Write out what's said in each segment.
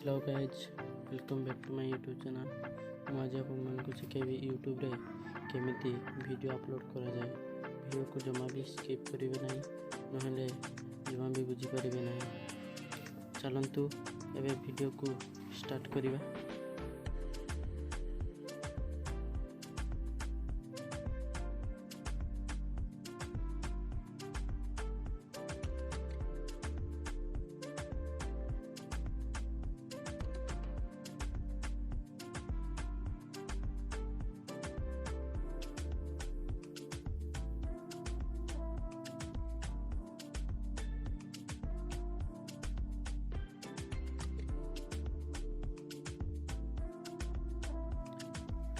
Hello guys, welcome back to my YouTube channel. मुझे आपको शिखेबी YouTube रे केमिति वीडियो अपलोड करा जाए। वीडियो को जमा भी स्किप करेंगे नहीं, नहले जमा भी बुझी पारे नहीं। चलतु एबे वीडियो को स्टार्ट करिबा।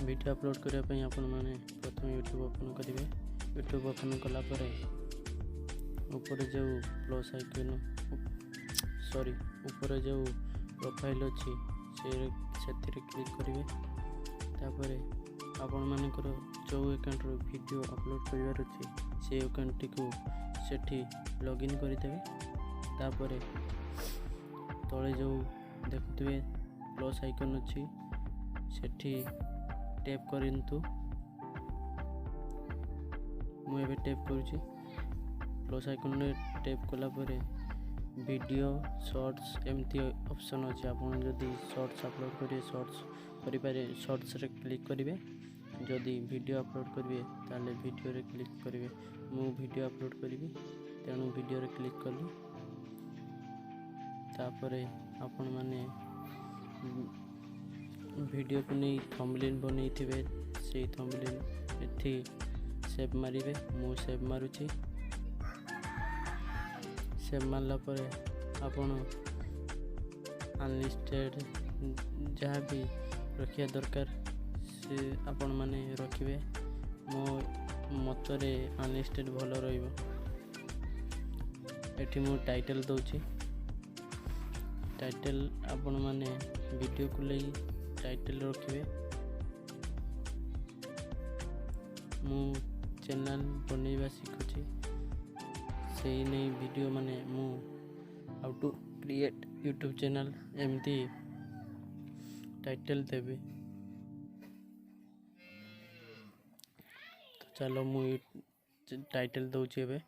वीडियो अपलोड करने आपण मैंने प्रथम यूट्यूब ओपन करेंगे। यूट्यूब ओपन कलापर ऊपर जो प्लस आइकन ऊपर जो प्रोफाइल अच्छी से क्लिक करेंगे। तापर आपण मानकर जो अकाउंट वीडियो अपलोड करार अच्छी से अकाउंट टी को सेठी लॉगिन करदेवे। तापर तले जो देखुए प्लस आइकन अच्छी सेठी टैप करंतु। मुझे टैप करुँची प्लस आइकन टैप कला परे वीडियो शॉर्ट्स एमती ऑप्शन अच्छे। आपन जदि शॉर्ट्स अपलोड करेंगे शॉर्ट्स करें शॉर्ट्स रे क्लिक करेंगे। जदि वीडियो अपलोड करेंगे ताले वीडियो रे क्लिक करेंगे। मु वीडियो अपलोड करी तेणु वीडियो रे क्लिक कली। तापर आपण माने वीडियो को नहीं थंबनेल बनै थिबे से थंबनेल एथि सेव मारिबे। मु सेव मारुची। सेव मारला परे आपण अनलिस्टेड जहाँ भी रखिया दरकार से आपण माने रखिबे। मो मतरे अनलिस्टेड भलो रहिबो। एठी मु टाइटल दउची। टाइटल आपण माने वीडियो को लई टाइटल रखिए। मु चैनल बनैबा शिखुची से नहीं वीडियो माने मु how to create YouTube channel एमती टाइटल देबे। तो चलो मु टाइटल दउची एबे।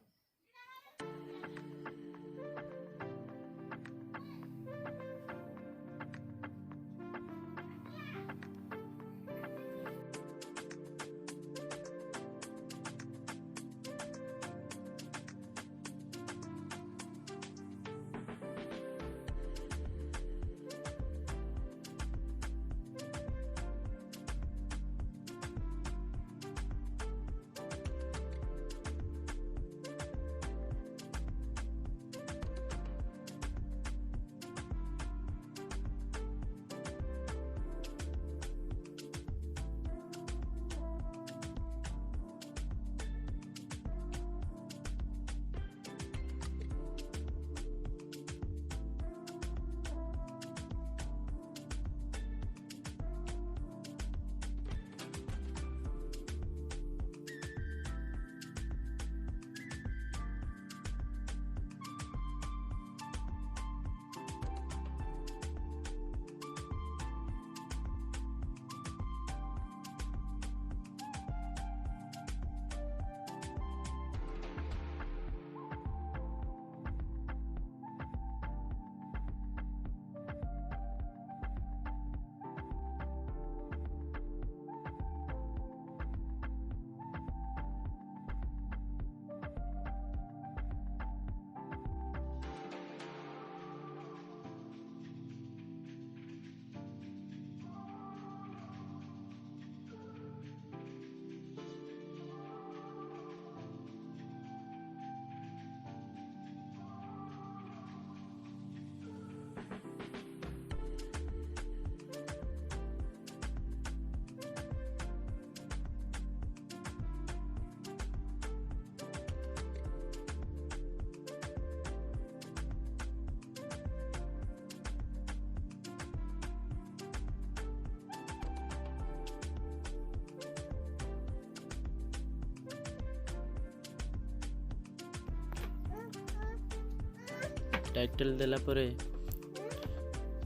टाइटल देला परे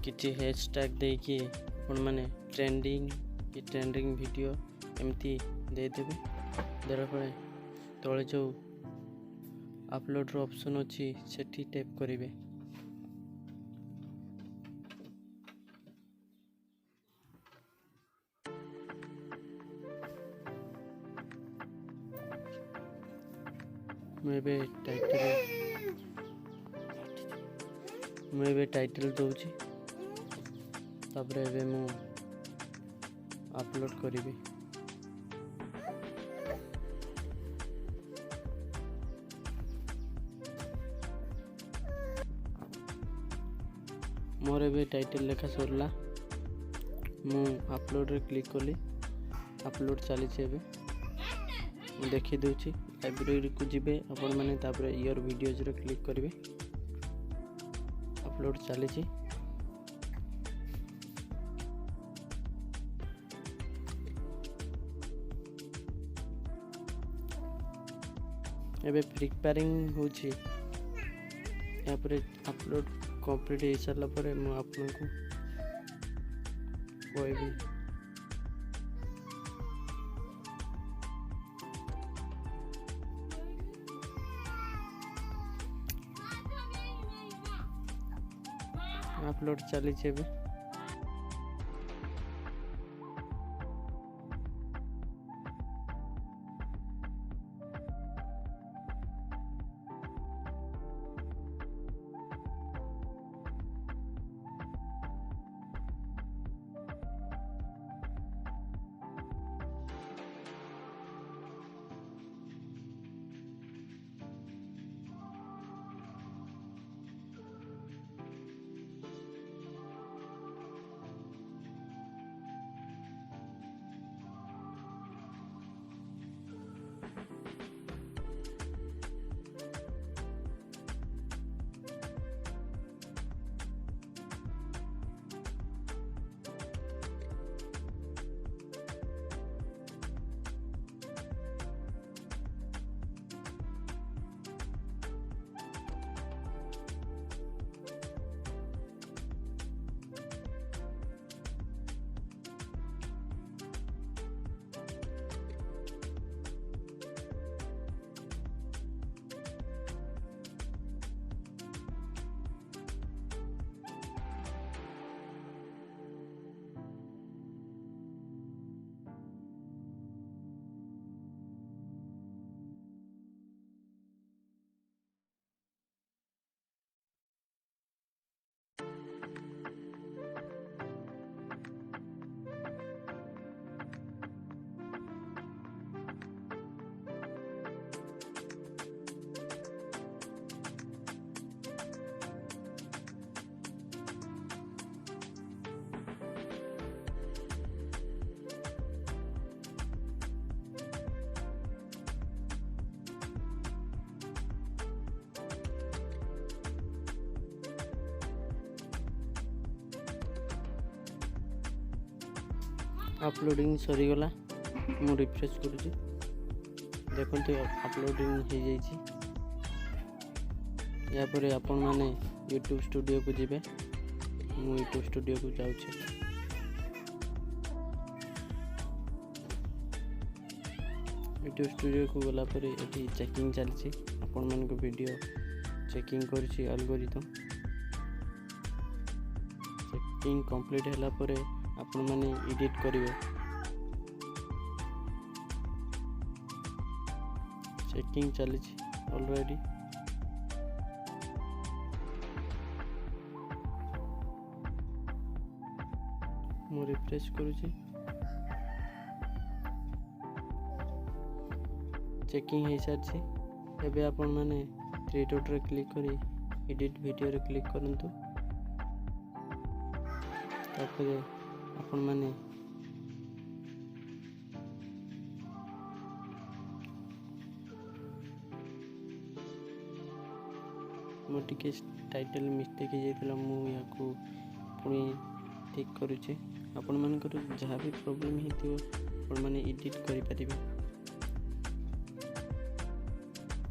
किसी हैशटैग देकी आपण माने ट्रेंडिंग वीडियो एमती देदेवे। देला परे तले जो अपलोड ऑप्शन अच्छी सेठी टैप करेंगे। मुझे टाइटल दूची तापरे एबे मु अपलोड करी। मोर एबे टाइटल लेखा सरला मु अपलोड रे क्लिक कली। अपलोड चली एबे देखी दूची। लाइब्रेरी को जिबे आपण माने तापरे योर वीडियोज रे क्लिक करिवे। अपलोड चली एबे प्रिपेयरिंग होची। या पर अपलोड कंप्लीट हो सारा पर मु आपन को कहबी। अपलोड चली एबे अपलोडिंग सरीगला। मु रिफ्रेश करुँच देखते अपलोडिंग हो जाइए। या पर आपण माने यूट्यूब स्टूडियो को जिबे। मु यूट्यूब स्टूडियो को जाऊँ। यूट्यूब स्टूडियो को गला पर ये चेकिंग चलती। आपण मान को वीडियो चेकिंग करछि एल्गोरिथम। चेकिंग कंप्लीट हैला पर आपण माने एडिट करिवे। चेकिंग चली ऑलरेडी। मु रिफ्रेश करूची। चेकिंग हो सारी। एबे आपण माने थ्री डॉट रे क्लिक करी एडिट वीडियो रे क्लिक करंतु। तापर आपण माने मोटिके टाइटल मिस्टेक हो जाइतिला। मु याकू पुणी ठीक करूचे। आपण मानकर जहाँ भी प्रॉब्लम हेतियो आपण माने एडिट करि परिबे।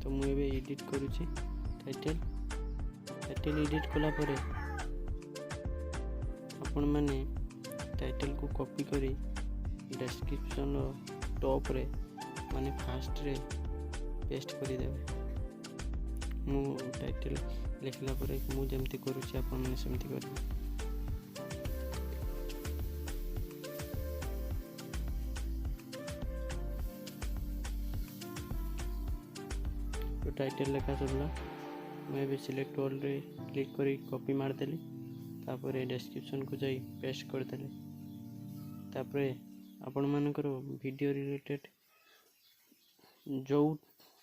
तो मु एबे एडिट करूचे टाइटल एडिट कला परे आपण मैंने टाइटल को कॉपी करी डिस्क्रिप्शन टॉप रे माने फास्ट रे पेस्ट कर देवे। मु टाइटल लिखला पर मु जेमती करूची आपण माने सेमती करबे। तो टाइटल लिखा सरला मैं भी सिलेक्ट ऑल रे क्लिक करी कॉपी मार देली। तापर डिस्क्रिप्शन को जाई पेस्ट कर देले। तापर आपण मानकर वीडियो रिलेटेड जो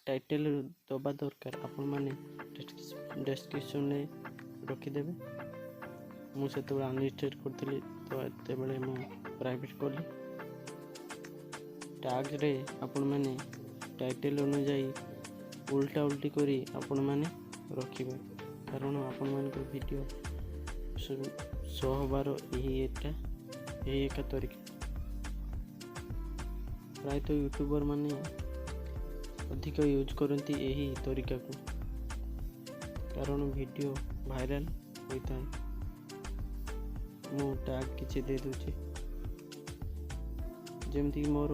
टाइटल दबा दरकार आपण माने डिस्क्रिप्शन में रखिदेवे। मुझे अनलिस्टेड करती तो एत बेले मु प्राइवेट कली। टैग रे आपण माने टाइटल अनुसार उल्टा उल्टी करी आपण माने रखिबे, कारण आपण मानकर वीडियो शो हबार यही एका तरीका। प्रायतः यूट्यूबर माने अधिक यूज करती यही तरीका को, कारण वीडियो वायरल होता है। मु टैग किसी दे दूची जमती मोर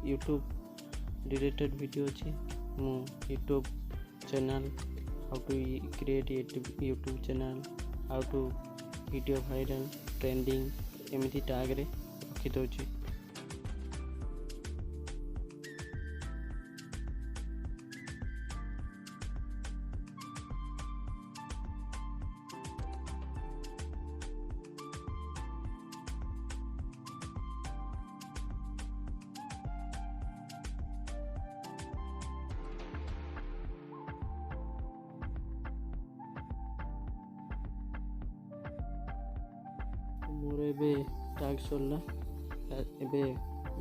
यूट्यूब रिलेटेड वीडियो अच्छी। मु YouTube channel how to create YouTube channel, how to video viral, trending एमती टैग रे रखी दउची। मोर एबे टैग सरला एबे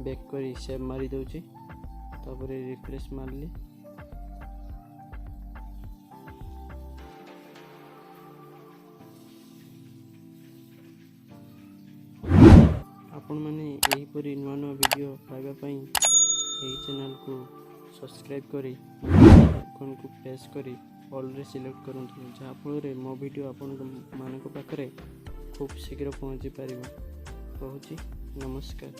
बैक करी सेव मारी दउची। तापर रिफ्रेश मारली। आपण माने एही परी नुआ नुआ वीडियो पाइबा पई एही चैनल को सब्सक्राइब करी आइकन को प्रेस करी ऑल रे सिलेक्ट करंतु, जहा फल मो वीडियो आपण मानक पाखरे खूब शीघ्र पहुँची पारिबो। कहूची नमस्कार।